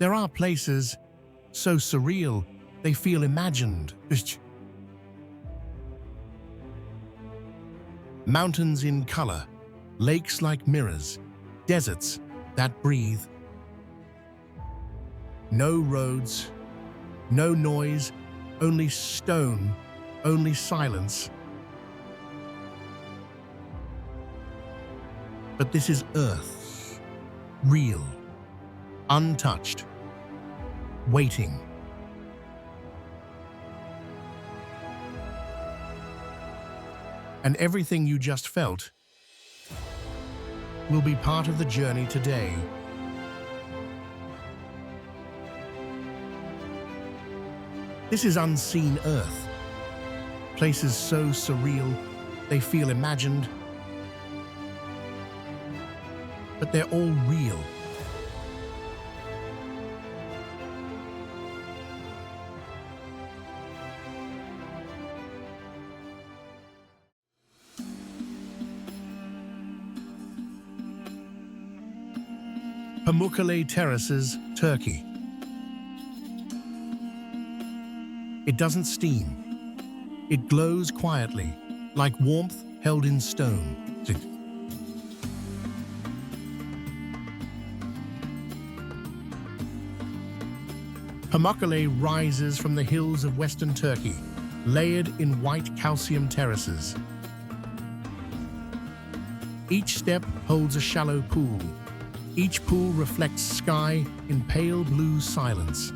There are places so surreal they feel imagined. Mountains in color, lakes like mirrors, deserts that breathe. No roads, no noise, only stone, only silence. But this is Earth, real, untouched, waiting. And everything you just felt will be part of the journey today. This is unseen Earth. Places so surreal, they feel imagined. But they're all real. Pamukkale Terraces, Turkey. It doesn't steam. It glows quietly, like warmth held in stone. Pamukkale rises from the hills of western Turkey, layered in white calcium terraces. Each step holds a shallow pool. Each pool reflects sky in pale blue silence.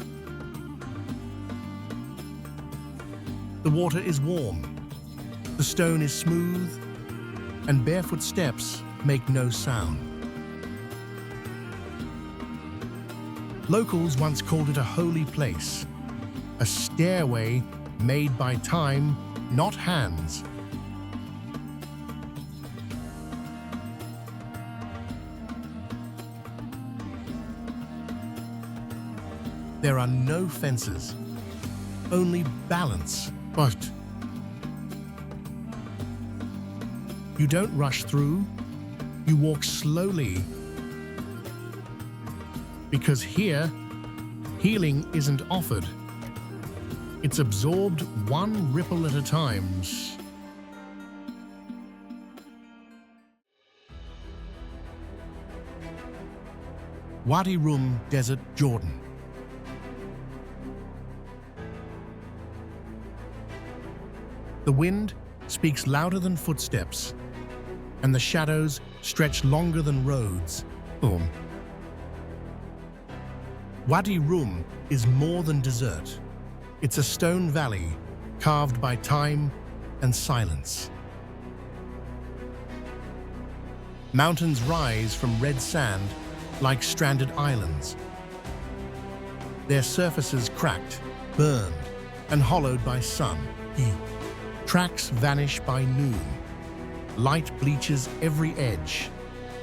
The water is warm, the stone is smooth, and barefoot steps make no sound. Locals once called it a holy place, a stairway made by time, not hands. There are no fences, only balance. But you don't rush through, you walk slowly. Because here, healing isn't offered. It's absorbed one ripple at a time. Wadi Rum Desert, Jordan. The wind speaks louder than footsteps, and the shadows stretch longer than roads. Wadi Rum is more than desert. It's a stone valley carved by time and silence. Mountains rise from red sand like stranded islands. Their surfaces cracked, burned, and hollowed by sun. Tracks vanish by noon. Light bleaches every edge,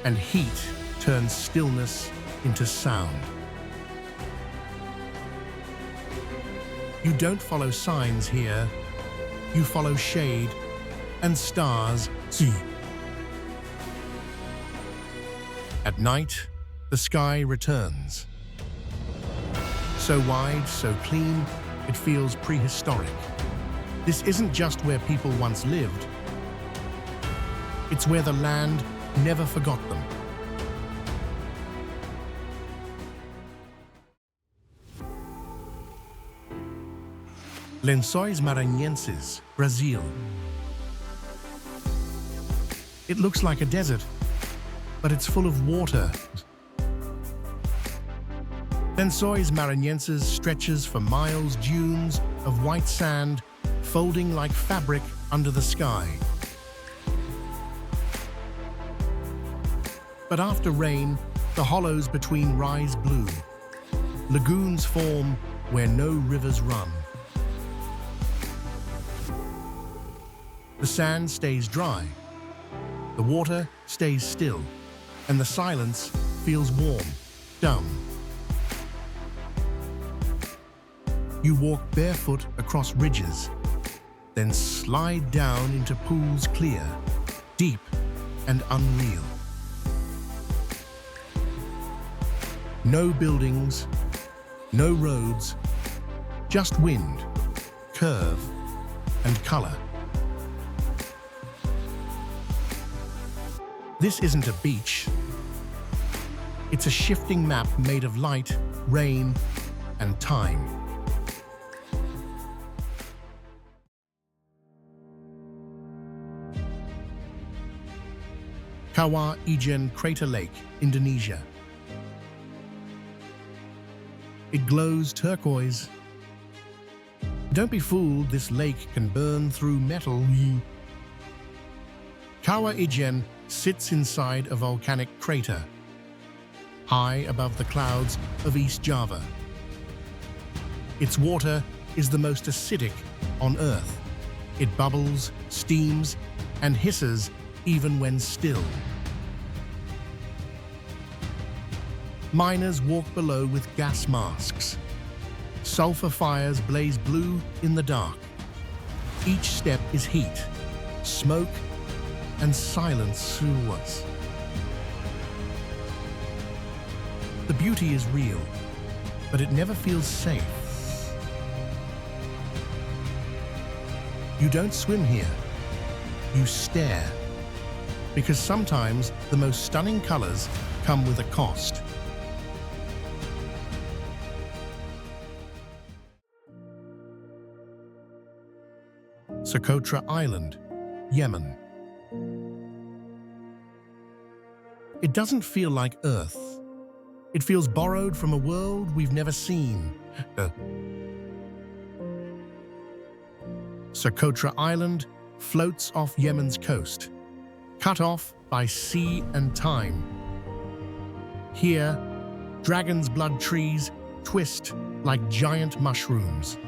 and heat turns stillness into sound. You don't follow signs here. You follow shade and stars. At night, the sky returns. So wide, so clean, it feels prehistoric. This isn't just where people once lived. It's where the land never forgot them. Lençóis Maranhenses, Brazil. It looks like a desert, but it's full of water. Lençóis Maranhenses stretches for miles, dunes of white sand folding like fabric under the sky. But after rain, the hollows between rise blue. Lagoons form where no rivers run. The sand stays dry, the water stays still, and the silence feels warm, dumb. You walk barefoot across ridges, then slide down into pools clear, deep, and unreal. No buildings, No roads, just wind, curve, and color. This isn't a beach. It's a shifting map made of light, rain, and time. Kawah Ijen Crater Lake, Indonesia. It glows turquoise. Don't be fooled, this lake can burn through metal. Kawah Ijen sits inside a volcanic crater, high above the clouds of East Java. Its water is the most acidic on Earth. It bubbles, steams, and hisses even when still. Miners walk below with gas masks. Sulfur fires blaze blue in the dark. Each step is heat, smoke, and silence. The beauty is real, but it never feels safe. You don't swim here, you stare. Because sometimes the most stunning colors come with a cost. Socotra Island, Yemen. It doesn't feel like Earth. It feels borrowed from a world we've never seen. Socotra Island floats off Yemen's coast, cut off by sea and time. Here, dragon's blood trees twist like giant mushrooms.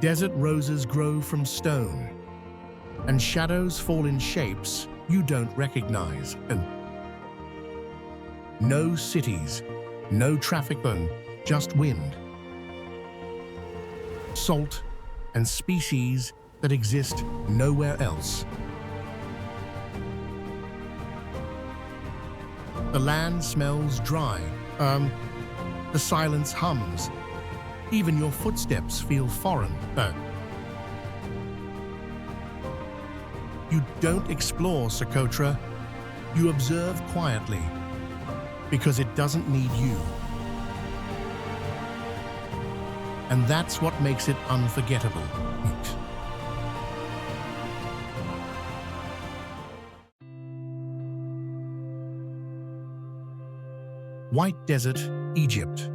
Desert roses grow from stone, and shadows fall in shapes you don't recognize. And no cities, no traffic burn, just wind, salt, and species that exist nowhere else. The land smells dry. The silence hums. Even your footsteps feel foreign. You don't explore Socotra. You observe quietly, because it doesn't need you. And that's what makes it unforgettable. White Desert, Egypt.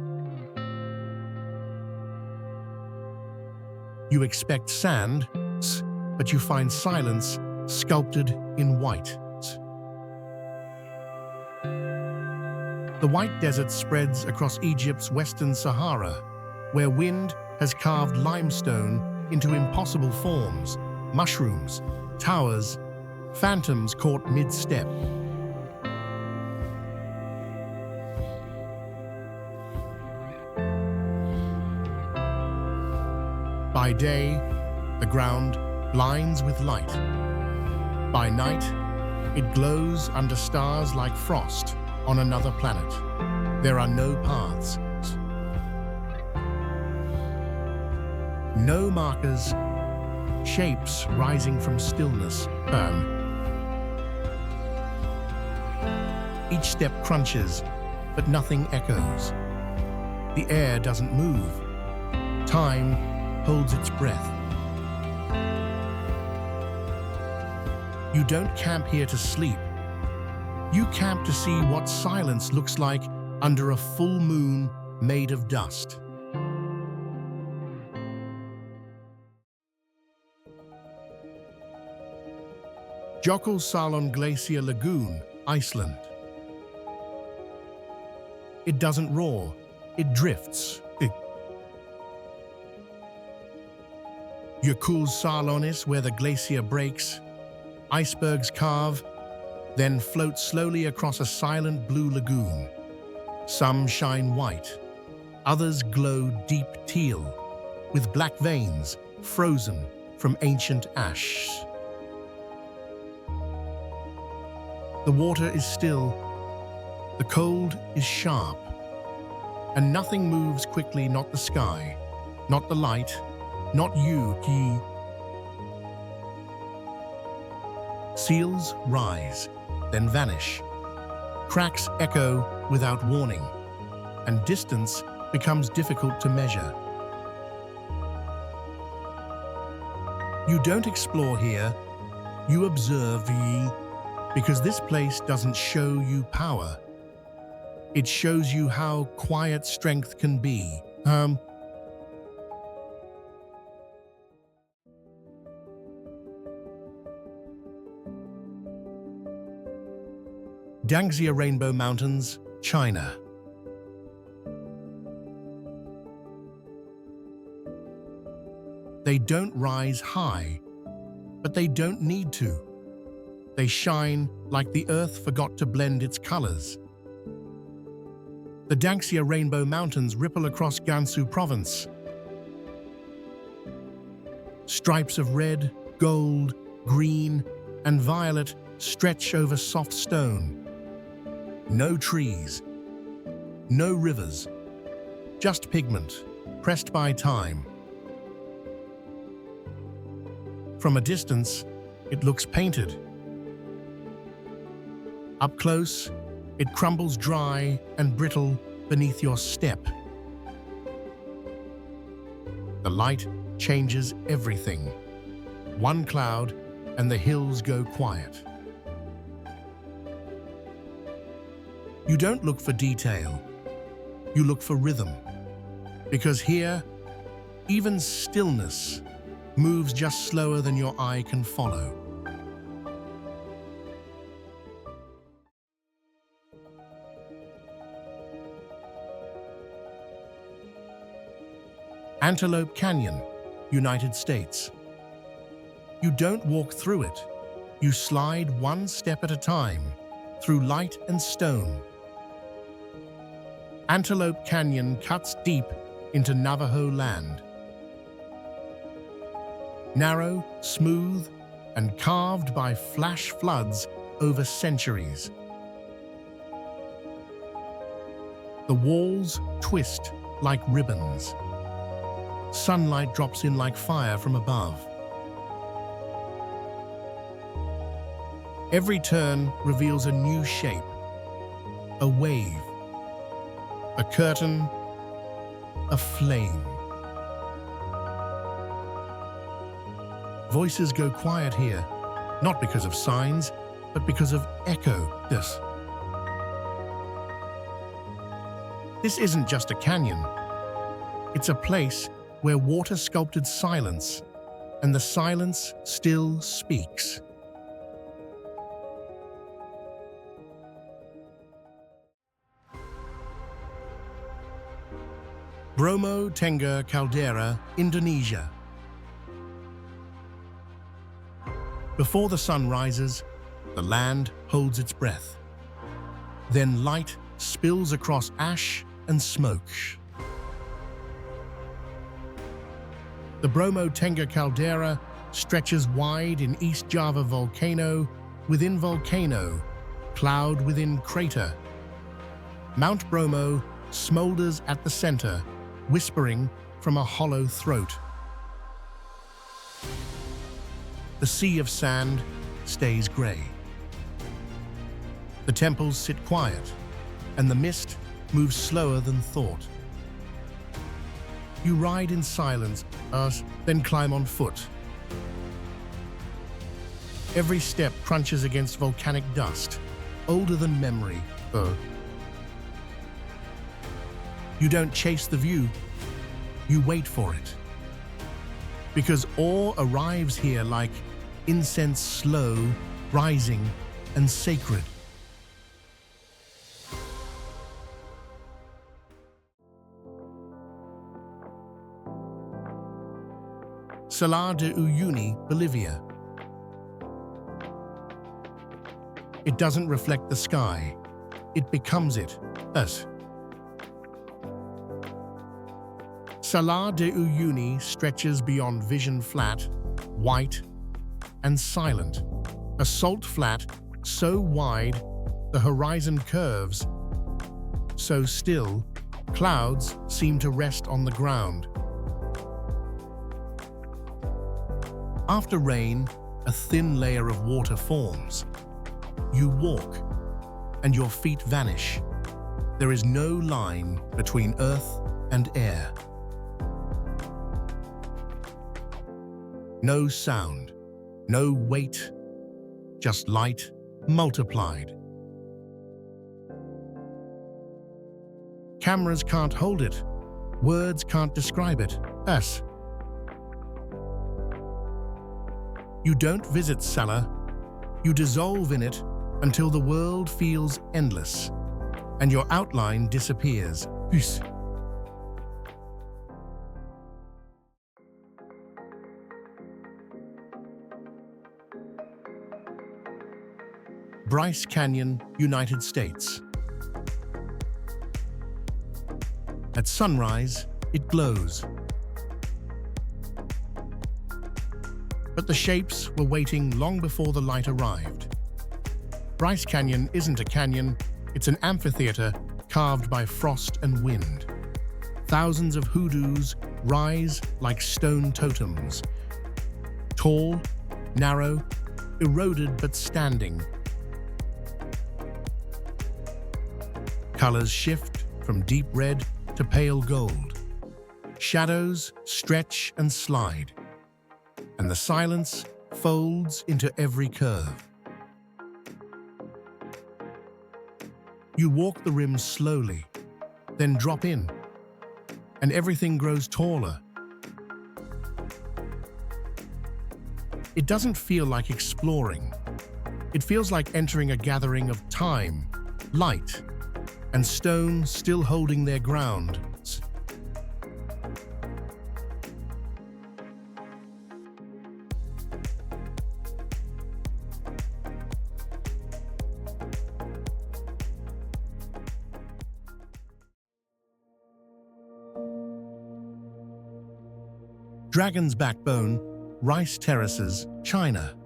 You expect sand, but you find silence sculpted in white. The White Desert spreads across Egypt's western Sahara, where wind has carved limestone into impossible forms, mushrooms, towers, phantoms caught mid-step. By day, the ground blinds with light. By night, it glows under stars like frost on another planet. There are no paths, no markers, shapes rising from stillness. Each step crunches, but nothing echoes. The air doesn't move. Time holds its breath. You don't camp here to sleep. You camp to see what silence looks like under a full moon made of dust. Jökulsárlón Glacier Lagoon, Iceland. It doesn't roar, it drifts. Jökulsárlón is where the glacier breaks, icebergs carve, then float slowly across a silent blue lagoon. Some shine white, others glow deep teal, with black veins frozen from ancient ash. The water is still, the cold is sharp, And nothing moves quickly, not the sky, not the light, not you, Ki. Seals rise, then vanish. Cracks echo without warning, and distance becomes difficult to measure. You don't explore here, you observe, Yi, because this place doesn't show you power. It shows you how quiet strength can be. Dangxia Rainbow Mountains, China. They don't rise high, but they don't need to. They shine like the earth forgot to blend its colors. The Dangxia Rainbow Mountains ripple across Gansu province. Stripes of red, gold, green, and violet stretch over soft stone. No trees, no rivers, just pigment, pressed by time. From a distance, it looks painted. Up close, it crumbles dry and brittle beneath your step. The light changes everything. One cloud, and the hills go quiet. You don't look for detail, you look for rhythm. Because here, even stillness moves just slower than your eye can follow. Antelope Canyon, United States. You don't walk through it, you slide one step at a time, through light and stone. Antelope Canyon cuts deep into Navajo land. Narrow, smooth, and carved by flash floods over centuries. The walls twist like ribbons. Sunlight drops in like fire from above. Every turn reveals a new shape, a wave, a curtain, a flame. Voices go quiet here, not because of signs, but because of echo. This isn't just a canyon. It's a place where water sculpted silence, and the silence still speaks. Bromo Tengger Caldera, Indonesia. Before the sun rises, the land holds its breath. Then light spills across ash and smoke. The Bromo Tengger Caldera stretches wide in East Java volcano within volcano, cloud within crater. Mount Bromo smolders at the center, whispering from a hollow throat. The sea of sand stays gray. The temples sit quiet, and the mist moves slower than thought. You ride in silence, then climb on foot. Every step crunches against volcanic dust, older than memory. You don't chase the view, you wait for it. Because awe arrives here like incense, slow, rising, and sacred. Salar de Uyuni, Bolivia. It doesn't reflect the sky, it becomes it. Salar de Uyuni stretches beyond vision, flat, white, and silent. A salt flat so wide the horizon curves, so still Clouds seem to rest on the ground. After rain, a thin layer of water forms. You walk, and your feet vanish. There is no line between earth and air. No sound, no weight, just light multiplied. Cameras can't hold it. Words can't describe it. Us. You don't visit Salar. You dissolve in it until the world feels endless and your outline disappears. Peace. Bryce Canyon, United States. At sunrise, it glows. But the shapes were waiting long before the light arrived. Bryce Canyon isn't a canyon, it's an amphitheater carved by frost and wind. Thousands of hoodoos rise like stone totems. Tall, narrow, eroded but standing. Colors shift from deep red to pale gold. Shadows stretch and slide, and the silence folds into every curve. You walk the rim slowly, then drop in, and everything grows taller. It doesn't feel like exploring. It feels like entering a gathering of time, light, and stone still holding their ground. Dragon's Backbone, Rice Terraces, China.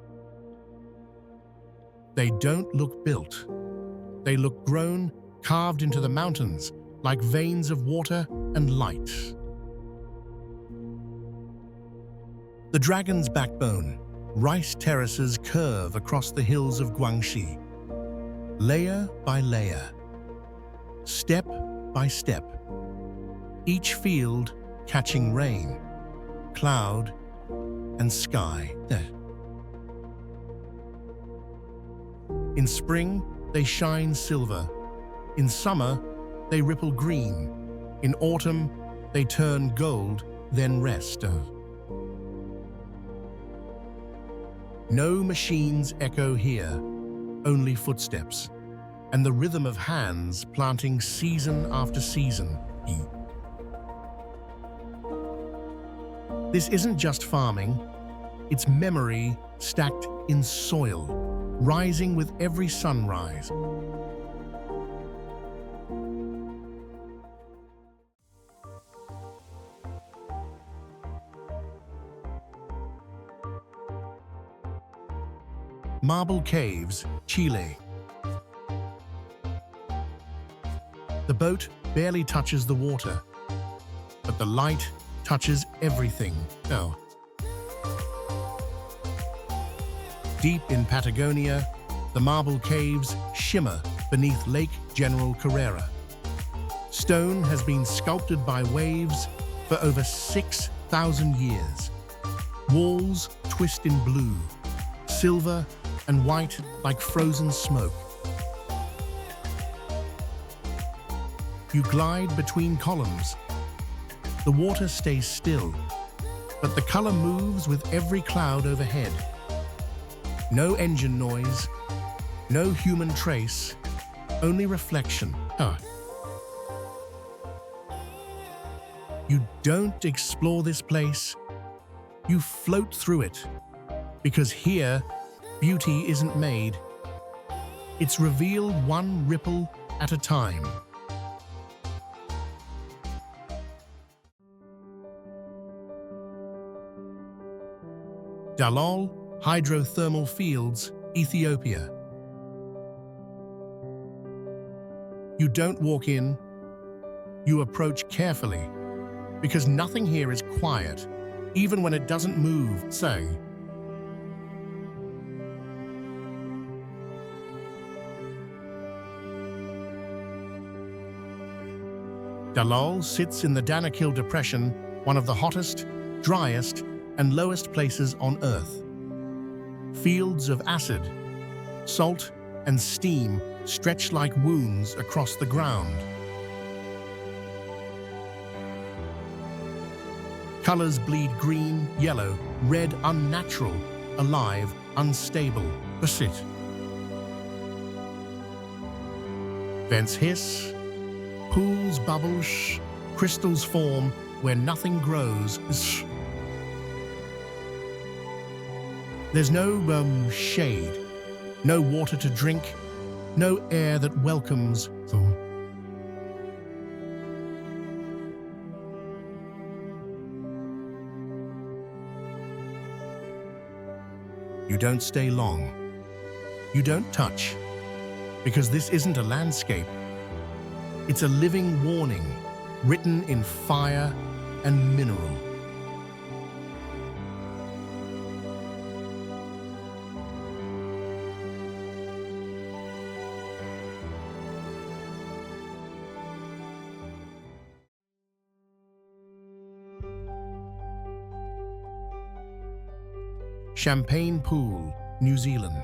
They don't look built. They look grown, carved into the mountains like veins of water and light. The Dragon's Backbone, Rice Terraces curve across the hills of Guangxi. Layer by layer, step by step, each field catching rain, cloud, and sky. In spring, they shine silver. In summer, they ripple green. In autumn, they turn gold, then rest. No machines echo here, only footsteps, and the rhythm of hands planting season after season. This isn't just farming, it's memory stacked in soil, rising with every sunrise. Marble Caves, Chile. The boat barely touches the water, but the light touches everything. Oh. Deep in Patagonia, the marble caves shimmer beneath Lake General Carrera. Stone has been sculpted by waves for over 6,000 years. Walls twist in blue, silver, and white like frozen smoke. You glide between columns. The water stays still, but the color moves with every cloud overhead. No engine noise, no human trace, only reflection. You don't explore this place, you float through it, because here, beauty isn't made. It's revealed one ripple at a time. Dalol Hydrothermal Fields, Ethiopia. You don't walk in, You approach carefully, because nothing here is quiet, even when it doesn't move, say. Dalal sits in the Danakil Depression, one of the hottest, driest, and lowest places on Earth. Fields of acid, salt, and steam stretch like wounds across the ground. Colors bleed green, yellow, red, unnatural, alive, unstable, basit. Vents hiss, pools bubble, crystals form where nothing grows. There's no shade, no water to drink, no air that welcomes. You don't stay long. You don't touch, because this isn't a landscape. It's a living warning, written in fire and mineral. Champagne Pool, New Zealand.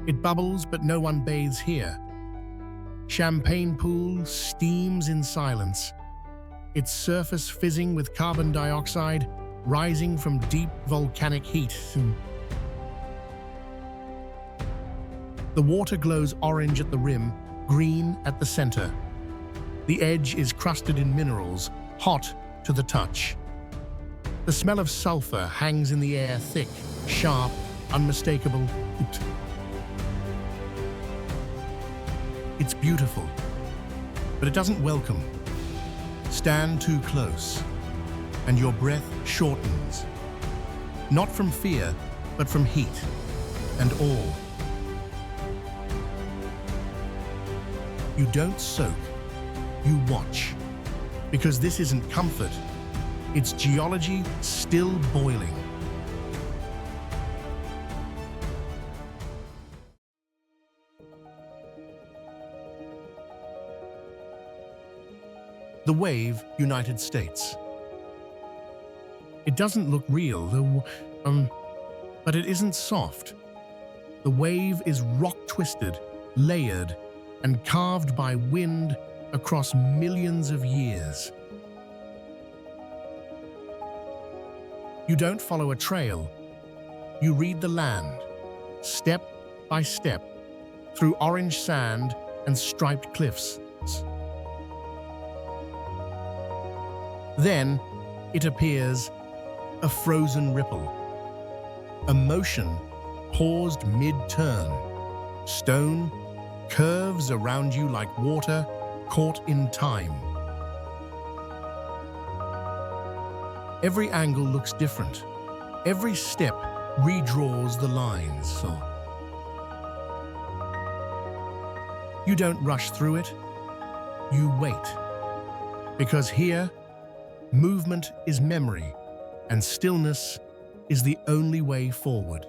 It bubbles, but no one bathes here. Champagne Pool steams in silence, its surface fizzing with carbon dioxide rising from deep volcanic heat. The water glows orange at the rim, green at the center. The edge is crusted in minerals, hot to the touch. The smell of sulfur hangs in the air, thick, sharp, unmistakable. It's beautiful, but it doesn't welcome. Stand too close, and your breath shortens. Not from fear, but from heat and awe. You don't soak, you watch, because this isn't comfort. It's geology still boiling. The Wave, United States. It doesn't look real, but it isn't soft. The wave is rock-twisted, layered, and carved by wind across millions of years. You don't follow a trail. You read the land, step by step, through orange sand and striped cliffs. Then it appears, a frozen ripple. A motion paused mid-turn. Stone curves around you like water caught in time. Every angle looks different. Every step redraws the lines. You don't rush through it. You wait. Because here, movement is memory, and stillness is the only way forward.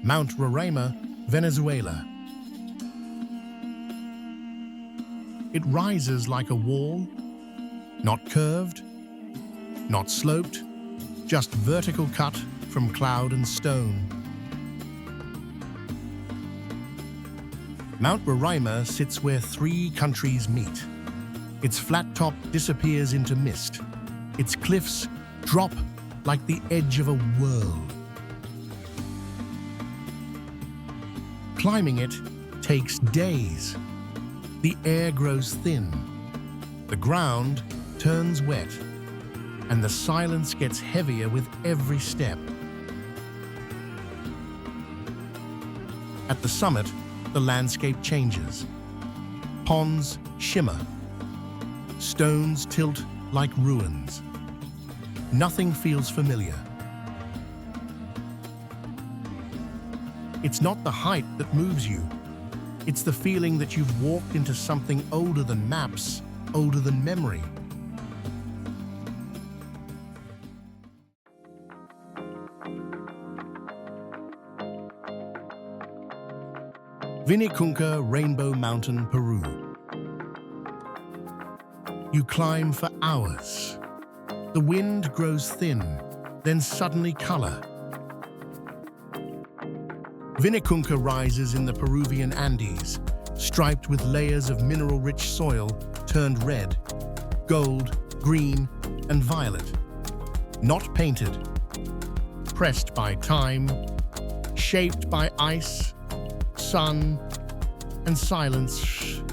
Mount Roraima, Venezuela. It rises like a wall, not curved, not sloped, just vertical cut from cloud and stone. Mount Roraima sits where three countries meet. Its flat top disappears into mist. Its cliffs drop like the edge of a world. Climbing it takes days. The air grows thin. The ground turns wet, and the silence gets heavier with every step. At the summit, the landscape changes. Ponds shimmer. Stones tilt like ruins. Nothing feels familiar. It's not the height that moves you. It's the feeling that you've walked into something older than maps, older than memory. Vinicunca Rainbow Mountain, Peru. You climb for hours. The wind grows thin, then suddenly color. Vinicunca rises in the Peruvian Andes, striped with layers of mineral-rich soil turned red, gold, green, and violet. Not painted. Pressed by time, shaped by ice, sun, and silence.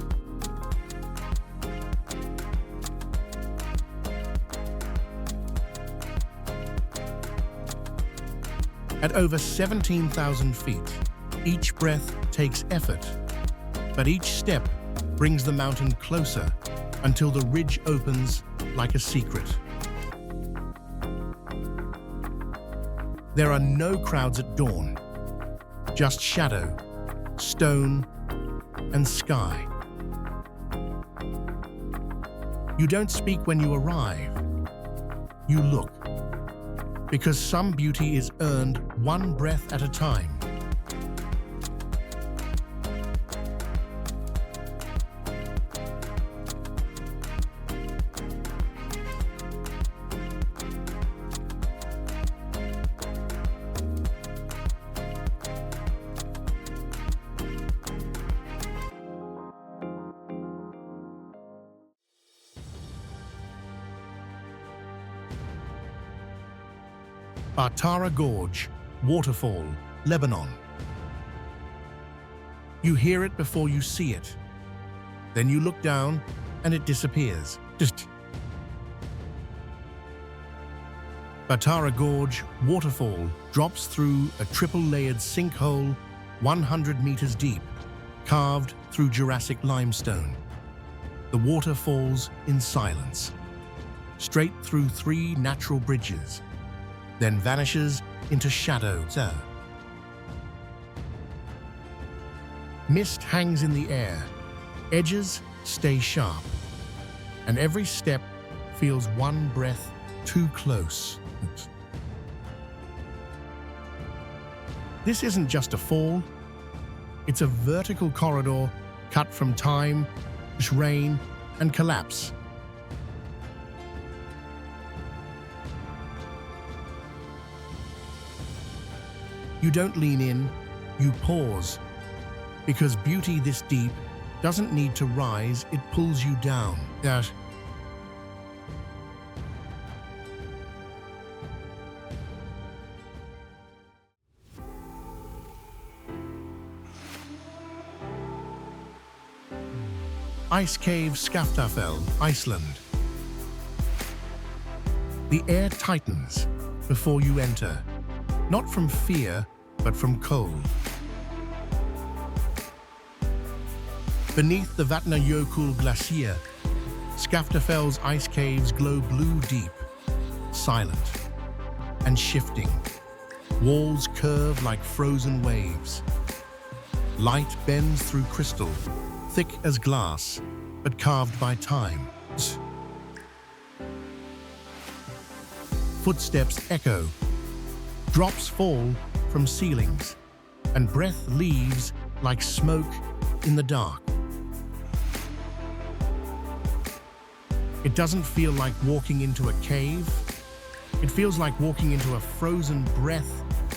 At over 17,000 feet, each breath takes effort, but each step brings the mountain closer until the ridge opens like a secret. There are no crowds at dawn, just shadow, stone, and sky. You don't speak when you arrive. You look. Because some beauty is earned one breath at a time. Bartara Gorge, Waterfall, Lebanon. You hear it before you see it. Then you look down and it disappears. Bartara Gorge Waterfall drops through a triple-layered sinkhole 100 meters deep, carved through Jurassic limestone. The water falls in silence, straight through 3 natural bridges, then vanishes into shadow. Mist hangs in the air, edges stay sharp, and every step feels one breath too close. This isn't just a fall, it's a vertical corridor cut from time, rain, and collapse. You don't lean in, you pause, because beauty this deep doesn't need to rise, it pulls you down. Ice Cave Skaftafell, Iceland. The air tightens before you enter, not from fear, but from cold. Beneath the Vatnajökull Glacier, Skaftafell's ice caves glow blue deep, silent and shifting. Walls curve like frozen waves. Light bends through crystal, thick as glass, but carved by time. Footsteps echo. Drops fall from ceilings, and breath leaves like smoke in the dark. It doesn't feel like walking into a cave. It feels like walking into a frozen breath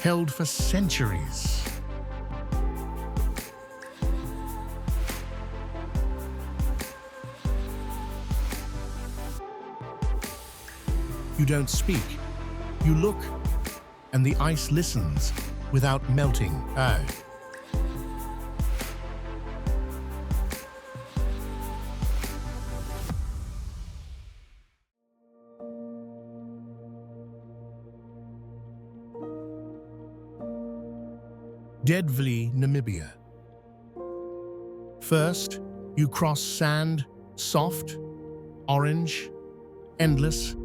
held for centuries. You don't speak. You look, and the ice listens without melting. Deadvley, Namibia. First, you cross sand, soft, orange, endless,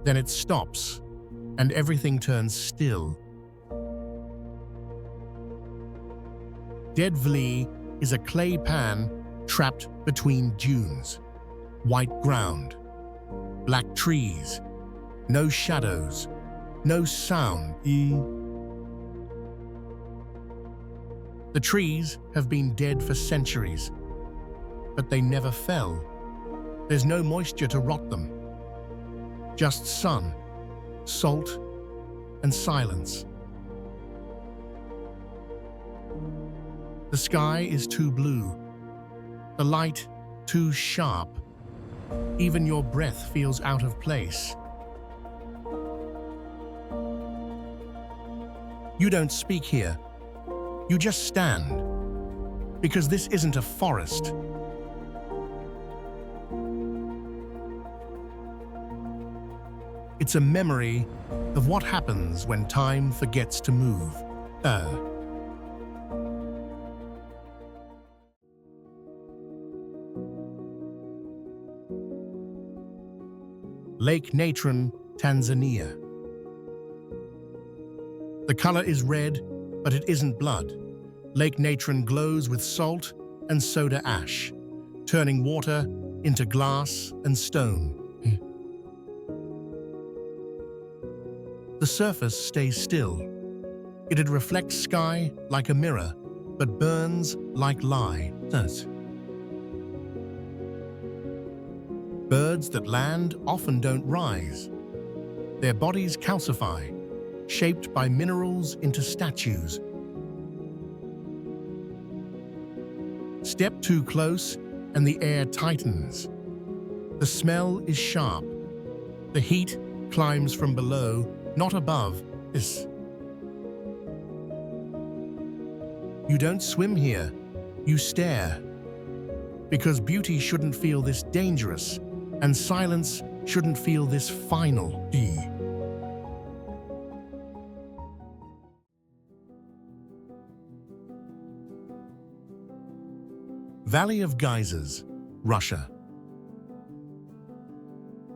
then it stops, and everything turns still. Deadvley is a clay pan trapped between dunes, white ground, black trees, no shadows, no sound. The trees have been dead for centuries, but they never fell. There's no moisture to rot them. Just sun, salt, and silence. The sky is too blue, the light too sharp. Even your breath feels out of place. You don't speak here. You just stand, because this isn't a forest. It's a memory of what happens when time forgets to move. Lake Natron, Tanzania. The color is red, but it isn't blood. Lake Natron glows with salt and soda ash, turning water into glass and stone. The surface stays still. It reflects sky like a mirror, but burns like lye. Birds that land often don't rise. Their bodies calcify, shaped by minerals into statues. Step too close and the air tightens. The smell is sharp. The heat climbs from below, not above. You don't swim here, you stare. Because beauty shouldn't feel this dangerous, and silence shouldn't feel this final. Valley of Geysers, Russia.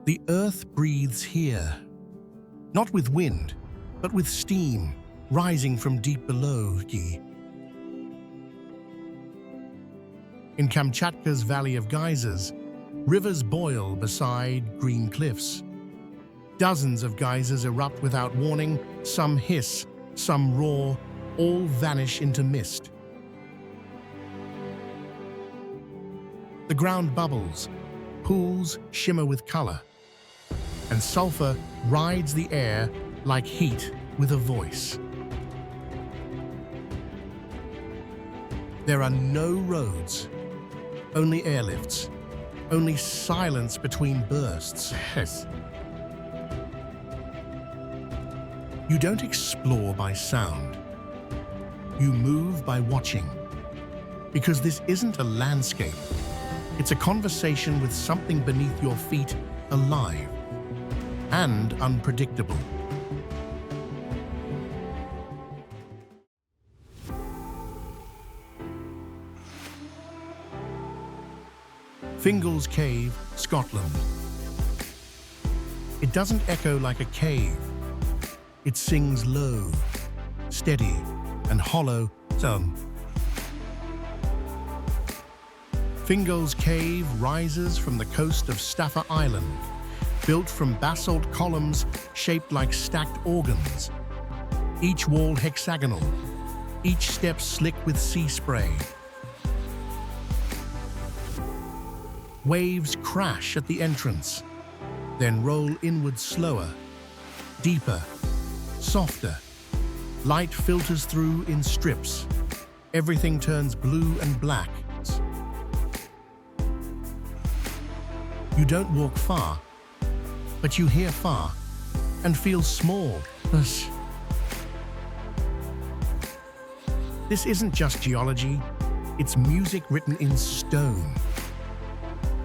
The earth breathes here, not with wind, but with steam rising from deep below. In Kamchatka's Valley of Geysers, rivers boil beside green cliffs. Dozens of geysers erupt without warning, some hiss, some roar, all vanish into mist. The ground bubbles, pools shimmer with color, and sulfur rides the air like heat with a voice. There are no roads, only airlifts, only silence between bursts. You don't explore by sound. You move by watching. Because this isn't a landscape. It's a conversation with something beneath your feet, alive and unpredictable. Fingal's Cave, Scotland. It doesn't echo like a cave. It sings low, steady, and hollow. Fingal's Cave rises from the coast of Staffa Island, built from basalt columns shaped like stacked organs. Each wall hexagonal, each step slick with sea spray. Waves crash at the entrance, then roll inward slower, deeper, softer. Light filters through in strips. Everything turns blue and black. You don't walk far, but you hear far and feel small. This isn't just geology, it's music written in stone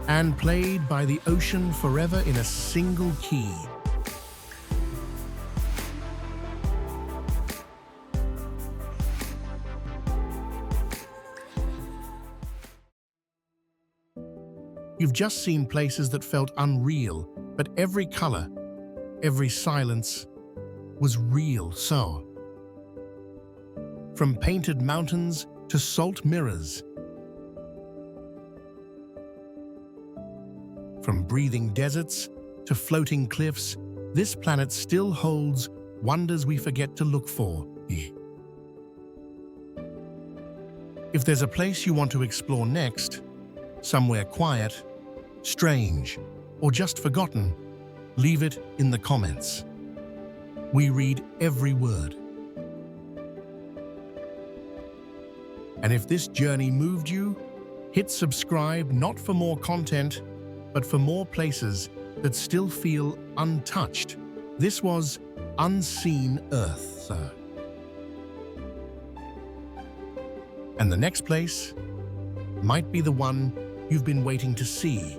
and played by the ocean forever in a single key. You've just seen places that felt unreal, but every color, every silence was real. So, from painted mountains to salt mirrors, from breathing deserts to floating cliffs, this planet still holds wonders we forget to look for. If there's a place you want to explore next, somewhere quiet, strange, or just forgotten, leave it in the comments. We read every word. And if this journey moved you, hit subscribe not for more content, but for more places that still feel untouched. This was Unseen Earth. And the next place might be the one you've been waiting to see.